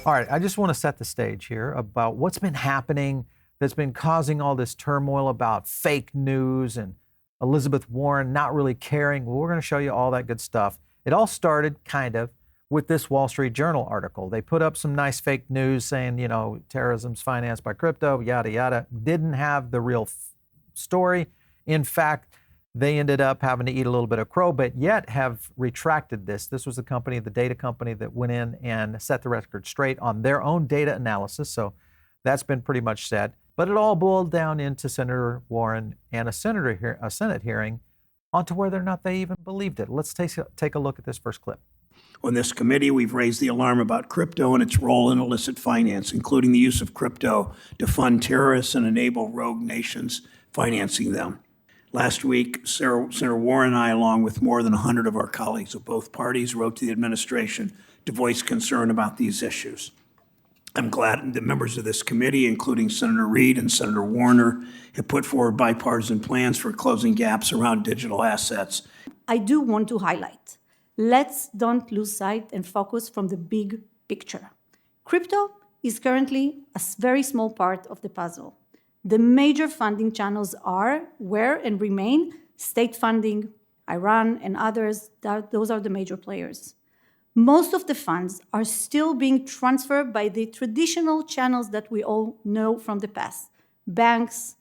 All right, I just want to set the stage here about what's been happening that's been causing all this turmoil about fake news and Elizabeth Warren not really caring. Well, we're going to show you all that good stuff. It all started kind of with this Wall Street Journal article. They put up some nice fake news saying, terrorism's financed by crypto, yada, yada. Didn't have the real story. In fact, they ended up having to eat a little bit of crow, but yet have retracted this. This was the company, the data company, that went in and set the record straight on their own data analysis. So that's been pretty much said. But it all boiled down into Senator Warren and a Senate hearing onto whether or not they even believed it. Let's take a look at this first clip. On this committee, we've raised the alarm about crypto and its role in illicit finance, including the use of crypto to fund terrorists and enable rogue nations financing them. Last week, Senator Warren and I, along with more than 100 of our colleagues of both parties, wrote to the administration to voice concern about these issues. I'm glad that members of this committee, including Senator Reid and Senator Warner, have put forward bipartisan plans for closing gaps around digital assets. I do want to highlight, let's don't lose sight and focus from the big picture. Crypto is currently a very small part of the puzzle. The major funding channels were and remain state funding, Iran and others. Those are the major players. Most of the funds are still being transferred by the traditional channels that we all know from the past. Banks,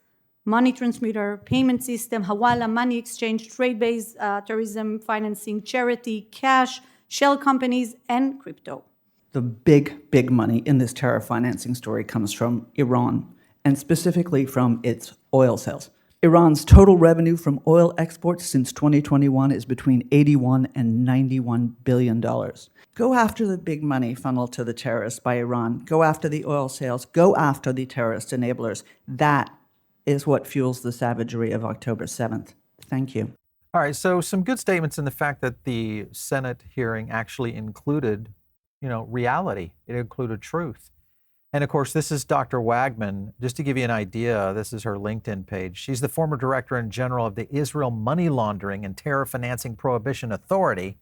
money transmitter, payment system, hawala, money exchange, trade-based terrorism financing, charity, cash, shell companies, and crypto. The big money in this terror financing story comes from Iran, and specifically from its oil sales. Iran's total revenue from oil exports since 2021 is between $81 and $91 billion. Go after the big money funneled to the terrorists by Iran. Go after the oil sales. Go after the terrorist enablers. That is what fuels the savagery of October 7th. Thank you. All right, so some good statements in the fact that the Senate hearing actually included, reality. It included truth. And of course, this is Dr. Wagman. Just to give you an idea, this is her LinkedIn page. She's the former director and general of the Israel Money Laundering and Terror Financing Prohibition Authority,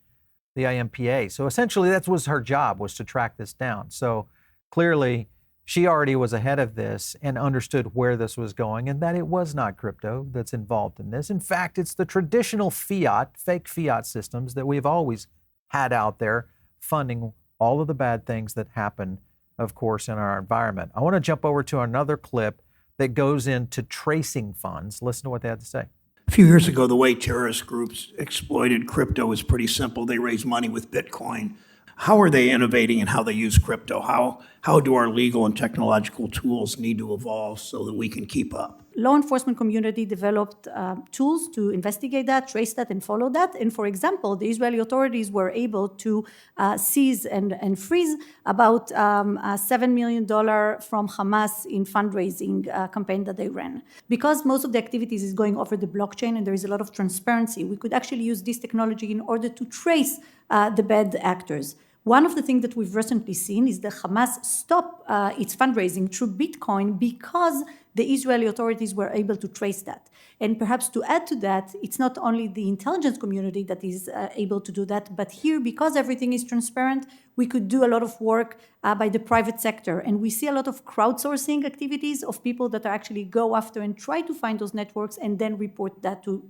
the IMPA. So essentially, that was her job, was to track this down. So clearly, she already was ahead of this and understood where this was going and that it was not crypto that's involved in this. In fact, it's the traditional fake fiat systems that we've always had out there funding all of the bad things that happen, of course, in our environment. I want to jump over to another clip that goes into tracing funds. Listen to what they had to say. A few years ago, the way terrorist groups exploited crypto was pretty simple. They raised money with Bitcoin. How are they innovating in how they use crypto? How do our legal and technological tools need to evolve so that we can keep up? Law enforcement community developed tools to investigate that, trace that, and follow that. And for example, the Israeli authorities were able to seize and freeze about $7 million from Hamas in fundraising campaign that they ran. Because most of the activities is going over the blockchain and there is a lot of transparency, we could actually use this technology in order to trace the bad actors. One of the things that we've recently seen is that Hamas stopped its fundraising through Bitcoin because the Israeli authorities were able to trace that. And perhaps to add to that, it's not only the intelligence community that is able to do that, but here, because everything is transparent, we could do a lot of work by the private sector. And we see a lot of crowdsourcing activities of people that are actually go after and try to find those networks and then report that to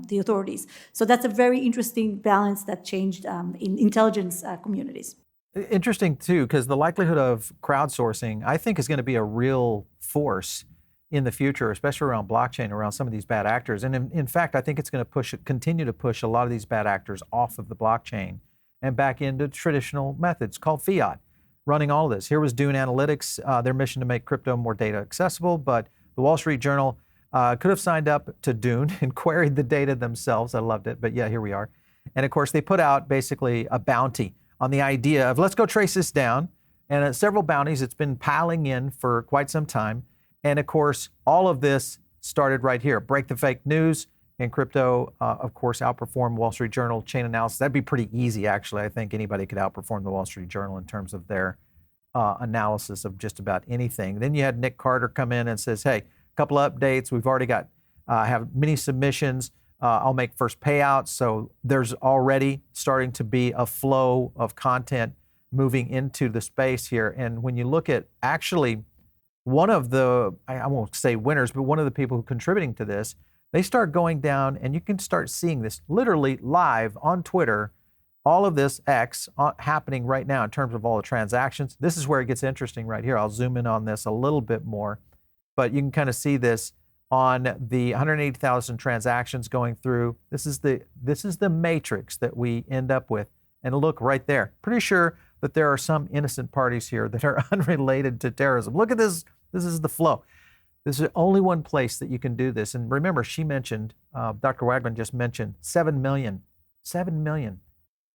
the authorities. So that's a very interesting balance that changed in intelligence communities. Interesting too, because the likelihood of crowdsourcing, I think, is going to be a real force in the future, especially around blockchain, around some of these bad actors. And in fact, I think it's going to continue to push a lot of these bad actors off of the blockchain and back into traditional methods called fiat, running all of this. Here was Dune Analytics, their mission to make crypto more data accessible, but the Wall Street Journal could have signed up to Dune and queried the data themselves. I loved it, but yeah, here we are. And of course, they put out basically a bounty on the idea of let's go trace this down. And several bounties, it's been piling in for quite some time. And of course, all of this started right here. Break the fake news, and crypto, of course, outperformed Wall Street Journal chain analysis. That'd be pretty easy, actually. I think anybody could outperform the Wall Street Journal in terms of their analysis of just about anything. Then you had Nick Carter come in and says, hey, a couple of updates. We've already got, have many submissions. I'll make first payouts. So there's already starting to be a flow of content moving into the space here. And when you look at actually one of the, I won't say winners, but one of the people who are contributing to this, they start going down, and you can start seeing this literally live on Twitter, all of this X happening right now in terms of all the transactions. This is where it gets interesting right here. I'll zoom in on this a little bit more, but you can kind of see this on the 180,000 transactions going through. This is the matrix that we end up with. And look right there. Pretty sure that there are some innocent parties here that are unrelated to terrorism. Look at this. This is the flow. This is only one place that you can do this. And remember, she mentioned, Dr. Wagman just mentioned 7 million. 7 million.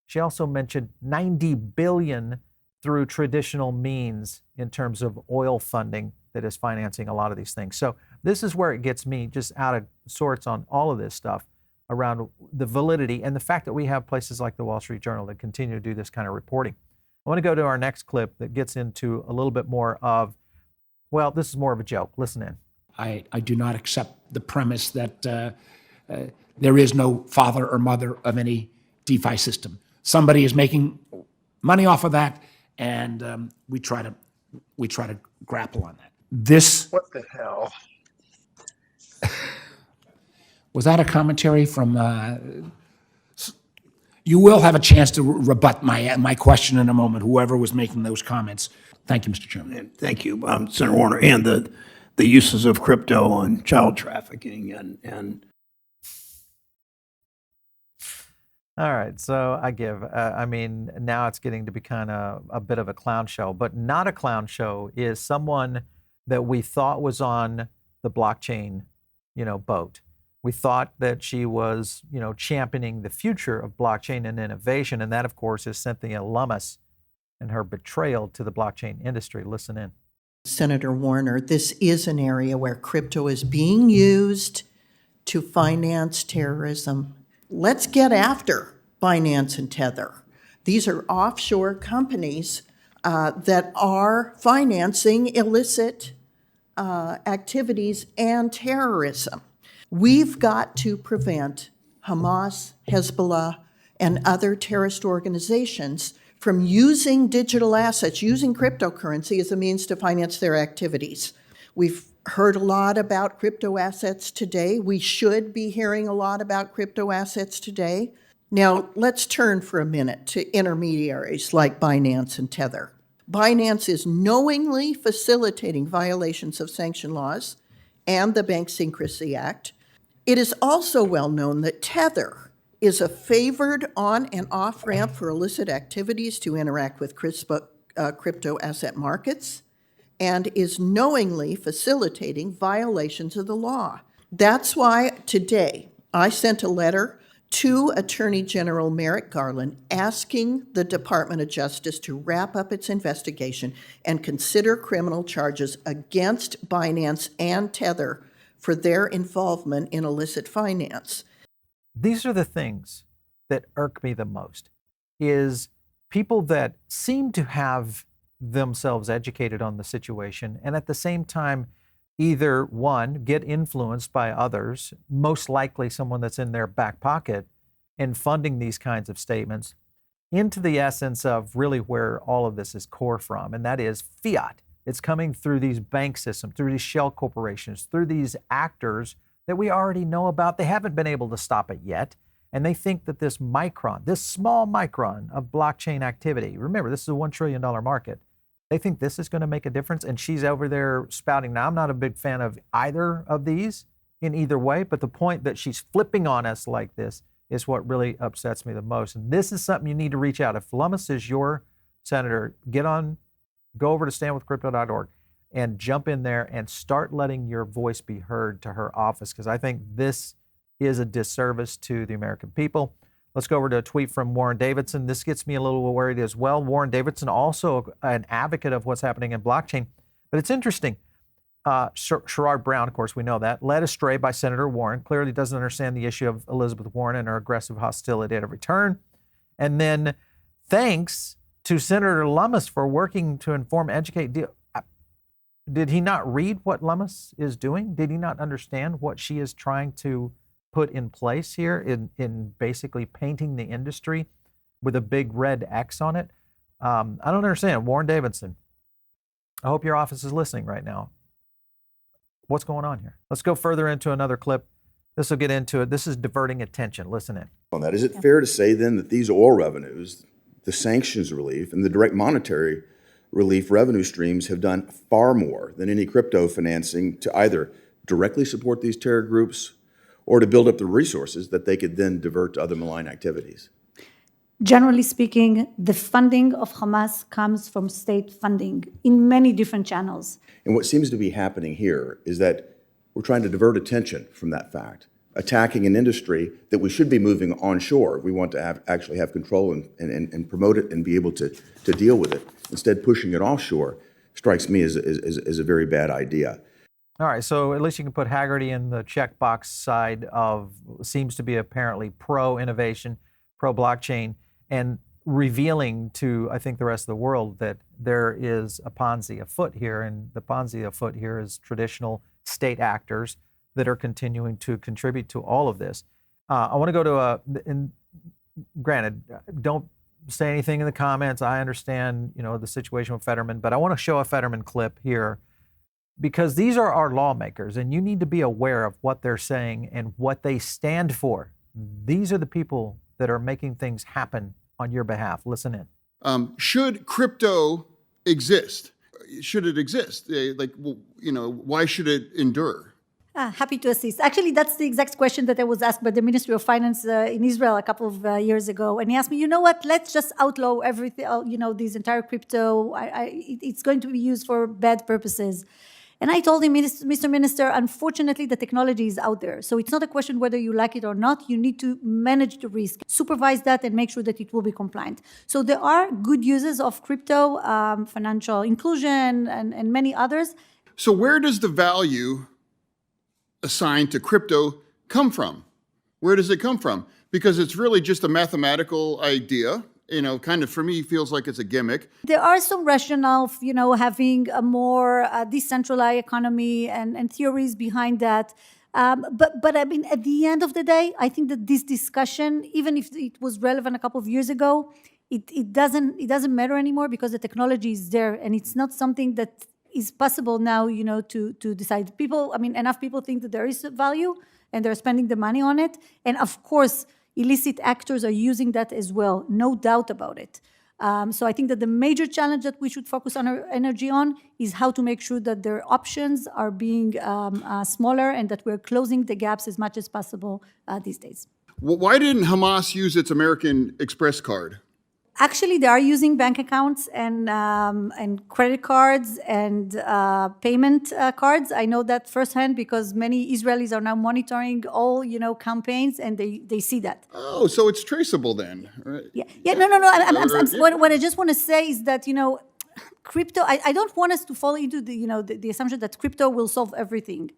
She also mentioned 90 billion through traditional means in terms of oil funding that is financing a lot of these things. So this is where it gets me just out of sorts on all of this stuff around the validity and the fact that we have places like the Wall Street Journal that continue to do this kind of reporting. I want to go to our next clip that gets into a little bit more of, well, this is more of a joke. Listen in. I do not accept the premise that there is no father or mother of any DeFi system. Somebody is making money off of that, and we try to grapple on that. What the hell? Was that a commentary from? You will have a chance to rebut my question in a moment. Whoever was making those comments. Thank you, Mr. Chairman. And thank you, Senator Warner, and the uses of crypto on child trafficking and. All right, so I give. I mean, now it's getting to be kind of a bit of a clown show, but not a clown show is someone that we thought was on the blockchain, boat. We thought that she was, championing the future of blockchain and innovation, and that, of course, is Cynthia Lummis and her betrayal to the blockchain industry. Listen in. Senator Warner, this is an area where crypto is being used to finance terrorism. Let's get after Binance and Tether. These are offshore companies that are financing illicit activities and terrorism. We've got to prevent Hamas, Hezbollah, and other terrorist organizations from using digital assets, using cryptocurrency as a means to finance their activities. We've heard a lot about crypto assets today. We should be hearing a lot about crypto assets today. Now, let's turn for a minute to intermediaries like Binance and Tether. Binance is knowingly facilitating violations of sanction laws and the Bank Secrecy Act. It is also well known that Tether is a favored on and off ramp for illicit activities to interact with crypto asset markets and is knowingly facilitating violations of the law. That's why today I sent a letter to Attorney General Merrick Garland asking the Department of Justice to wrap up its investigation and consider criminal charges against Binance and Tether for their involvement in illicit finance. These are the things that irk me the most, is people that seem to have themselves educated on the situation and at the same time either, one, get influenced by others, most likely someone that's in their back pocket, and funding these kinds of statements into the essence of really where all of this is core from, and that is fiat. It's coming through these bank systems, through these shell corporations, through these actors that we already know about. They haven't been able to stop it yet. And they think that this micron, this small micron of blockchain activity, remember, this is a $1 trillion market. They think this is going to make a difference. And she's over there spouting. Now, I'm not a big fan of either of these in either way, but the point that she's flipping on us like this is what really upsets me the most. And this is something you need to reach out. If Lummis is your senator, go over to standwithcrypto.org and jump in there and start letting your voice be heard to her office, because I think this is a disservice to the American people. Let's go over to a tweet from Warren Davidson. This gets me a little worried as well. Warren Davidson, also an advocate of what's happening in blockchain. But it's interesting. Sherrod Brown, of course, we know that, led astray by Senator Warren, clearly doesn't understand the issue of Elizabeth Warren and her aggressive hostility at every turn. And then thanks to Senator Lummis for working to inform, educate. Did he not read what Lummis is doing? Did he not understand what she is trying to put in place here in basically painting the industry with a big red X on it? I don't understand. Warren Davidson, I hope your office is listening right now. What's going on here? Let's go further into another clip. This will get into it. This is diverting attention. Listen in. On that, is it fair to say then that these oil revenues, the sanctions relief, and the direct monetary relief revenue streams have done far more than any crypto financing to either directly support these terror groups or to build up the resources that they could then divert to other malign activities? Generally speaking, the funding of Hamas comes from state funding in many different channels. And what seems to be happening here is that we're trying to divert attention from that fact, attacking an industry that we should be moving onshore. We want to actually have control and promote it and be able to deal with it. Instead, pushing it offshore strikes me as a very bad idea. All right, so at least you can put Haggerty in the checkbox side of seems to be apparently pro-innovation, pro-blockchain, and revealing to, I think, the rest of the world that there is a Ponzi afoot here, and the Ponzi afoot here is traditional state actors that are continuing to contribute to all of this. I want to go to and granted, don't say anything in the comments. I understand, the situation with Fetterman, but I want to show a Fetterman clip here because these are our lawmakers, and you need to be aware of what they're saying and what they stand for. These are the people that are making things happen on your behalf. Listen in. Should crypto exist? Should it exist? Why should it endure? Happy to assist. Actually, that's the exact question that I was asked by the Ministry of Finance in Israel a couple of years ago. And he asked me, let's just outlaw everything, this entire crypto. It's going to be used for bad purposes. And I told him, Mr. Minister, unfortunately, the technology is out there. So it's not a question whether you like it or not. You need to manage the risk, supervise that, and make sure that it will be compliant. So there are good uses of crypto, financial inclusion, and many others. So where does the value assigned to crypto come from? Where does it come from? Because it's really just a mathematical idea. Kind of for me feels like it's a gimmick. There are some rationale, having a more decentralized economy and theories behind that. But I mean, at the end of the day, I think that this discussion, even if it was relevant a couple of years ago, it doesn't matter anymore because the technology is there, and it's not something that is possible now, to decide. Enough people think that there is value, and they're spending the money on it, and of course, illicit actors are using that as well, no doubt about it. So I think that the major challenge that we should focus our energy on is how to make sure that their options are being smaller and that we're closing the gaps as much as possible these days. Why didn't Hamas use its American Express card? Actually, they are using bank accounts and credit cards and payment cards. I know that firsthand because many Israelis are now monitoring all campaigns, and they see that. Oh, so it's traceable then, right? Yeah. No. What I just want to say is that crypto. I don't want us to fall into the assumption that crypto will solve everything.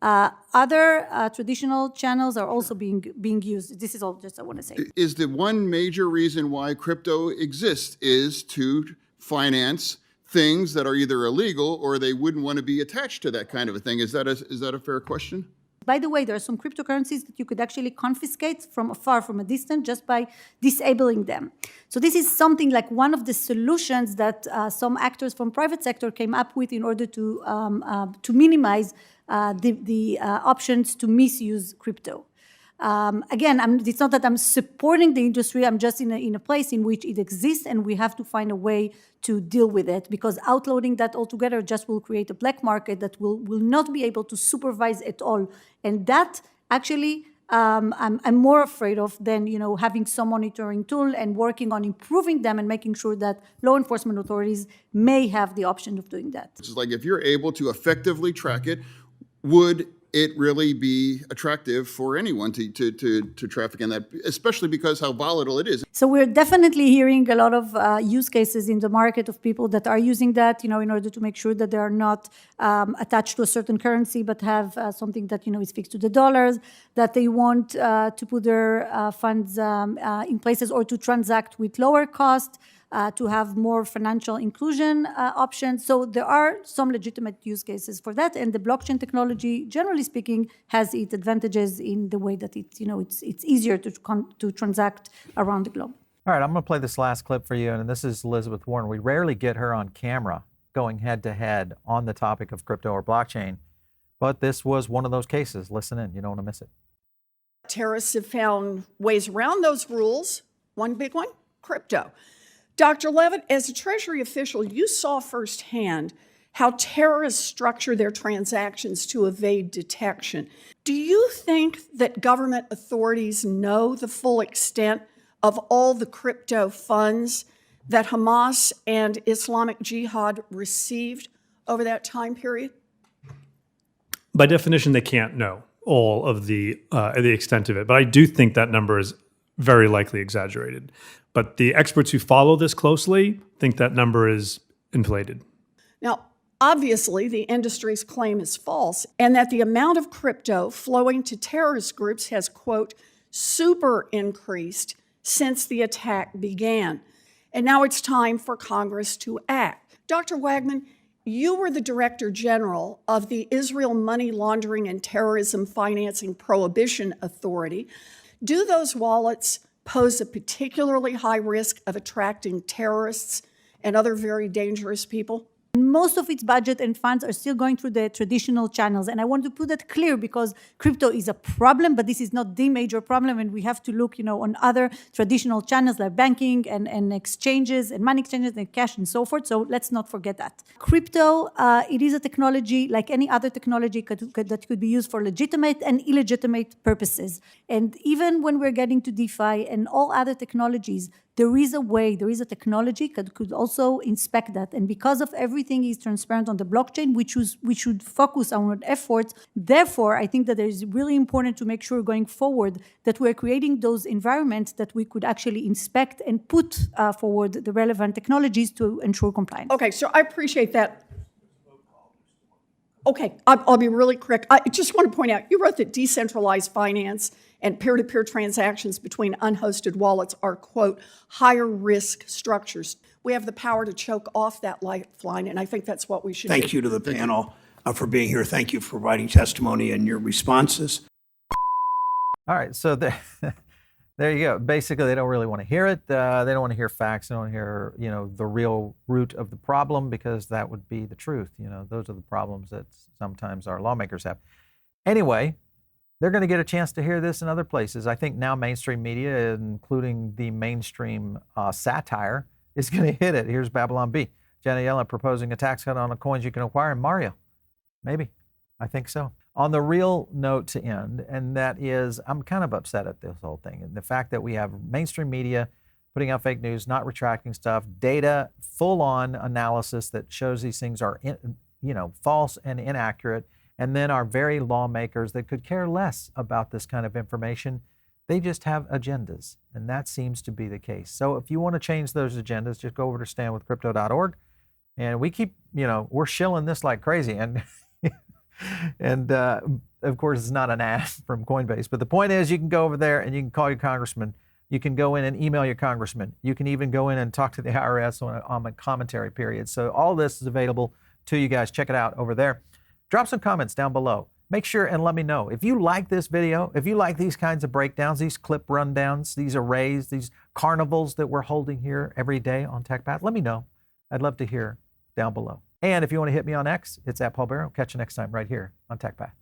Other traditional channels are also being used. This is all just I want to say. Is the one major reason why crypto exists is to finance things that are either illegal or they wouldn't want to be attached to that kind of a thing. Is that a fair question? By the way, there are some cryptocurrencies that you could actually confiscate from afar, from a distance, just by disabling them. So this is something like one of the solutions that some actors from private sector came up with in order to minimize the options to misuse crypto. Again, it's not that I'm supporting the industry. I'm just in a place in which it exists, and we have to find a way to deal with it, because outlawing that altogether just will create a black market that will not be able to supervise at all. And that actually I'm more afraid of than having some monitoring tool and working on improving them and making sure that law enforcement authorities may have the option of doing that. It's like if you're able to effectively track it, would it really be attractive for anyone to traffic in that, especially because how volatile it is? So we're definitely hearing a lot of use cases in the market of people that are using that, in order to make sure that they are not attached to a certain currency, but have something that, is fixed to the dollars, that they want to put their funds in places or to transact with lower cost, to have more financial inclusion options. So there are some legitimate use cases for that, and the blockchain technology, generally speaking, has its advantages in the way that it's easier to transact around the globe. All right, I'm going to play this last clip for you, and this is Elizabeth Warren. We rarely get her on camera going head to head on the topic of crypto or blockchain, but this was one of those cases. Listen in, you don't want to miss it. Terrorists have found ways around those rules. One big one, crypto. Dr. Levitt, as a Treasury official, you saw firsthand how terrorists structure their transactions to evade detection. Do you think that government authorities know the full extent of all the crypto funds that Hamas and Islamic Jihad received over that time period? By definition, they can't know all of the extent of it. But I do think that number is very likely exaggerated. But the experts who follow this closely think that number is inflated. Now, obviously, the industry's claim is false, and that the amount of crypto flowing to terrorist groups has, quote, super increased since the attack began. And now it's time for Congress to act. Dr. Wagman, you were the Director General of the Israel Money Laundering and Terrorism Financing Prohibition Authority. Do those wallets pose a particularly high risk of attracting terrorists and other very dangerous people? Most of its budget and funds are still going through the traditional channels. And I want to put that clear because crypto is a problem, but this is not the major problem. And we have to look, on other traditional channels like banking and exchanges and money exchanges and cash and so forth. So let's not forget that. Crypto, it is a technology like any other technology that could be used for legitimate and illegitimate purposes. And even when we're getting to DeFi and all other technologies, there is a way, there is a technology that could also inspect that. And because of everything is transparent on the blockchain, we should focus our efforts. Therefore, I think that it is really important to make sure going forward that we're creating those environments that we could actually inspect and put forward the relevant technologies to ensure compliance. Okay, so I appreciate that. Okay, I'll be really quick. I just want to point out, you wrote that decentralized finance and peer-to-peer transactions between unhosted wallets are, quote, higher risk structures. We have the power to choke off that lifeline, and I think that's what we should do. Thank you to the panel for being here. Thank you for providing testimony and your responses. All right, so there you go. Basically, they don't really want to hear it. They don't want to hear facts. They don't want to hear, the real root of the problem, because that would be the truth. Those are the problems that sometimes our lawmakers have. Anyway, they're going to get a chance to hear this in other places. I think now mainstream media, including the mainstream satire, is going to hit it. Here's Babylon B. Janet Yellen proposing a tax cut on the coins you can acquire in Mario. Maybe. I think so. On the real note to end, and that is, I'm kind of upset at this whole thing. And the fact that we have mainstream media putting out fake news, not retracting stuff, data, full-on analysis that shows these things are, false and inaccurate. And then our very lawmakers that could care less about this kind of information, they just have agendas. And that seems to be the case. So if you want to change those agendas, just go over to standwithcrypto.org. And we keep, we're shilling this like crazy. And of course, it's not an ad from Coinbase. But the point is, you can go over there and you can call your congressman. You can go in and email your congressman. You can even go in and talk to the IRS on a commentary period. So all this is available to you guys. Check it out over there. Drop some comments down below. Make sure and let me know. If you like this video, if you like these kinds of breakdowns, these clip rundowns, these arrays, these carnivals that we're holding here every day on TechPath, let me know. I'd love to hear down below. And if you want to hit me on X, it's @PaulBarrow. Catch you next time right here on TechPath.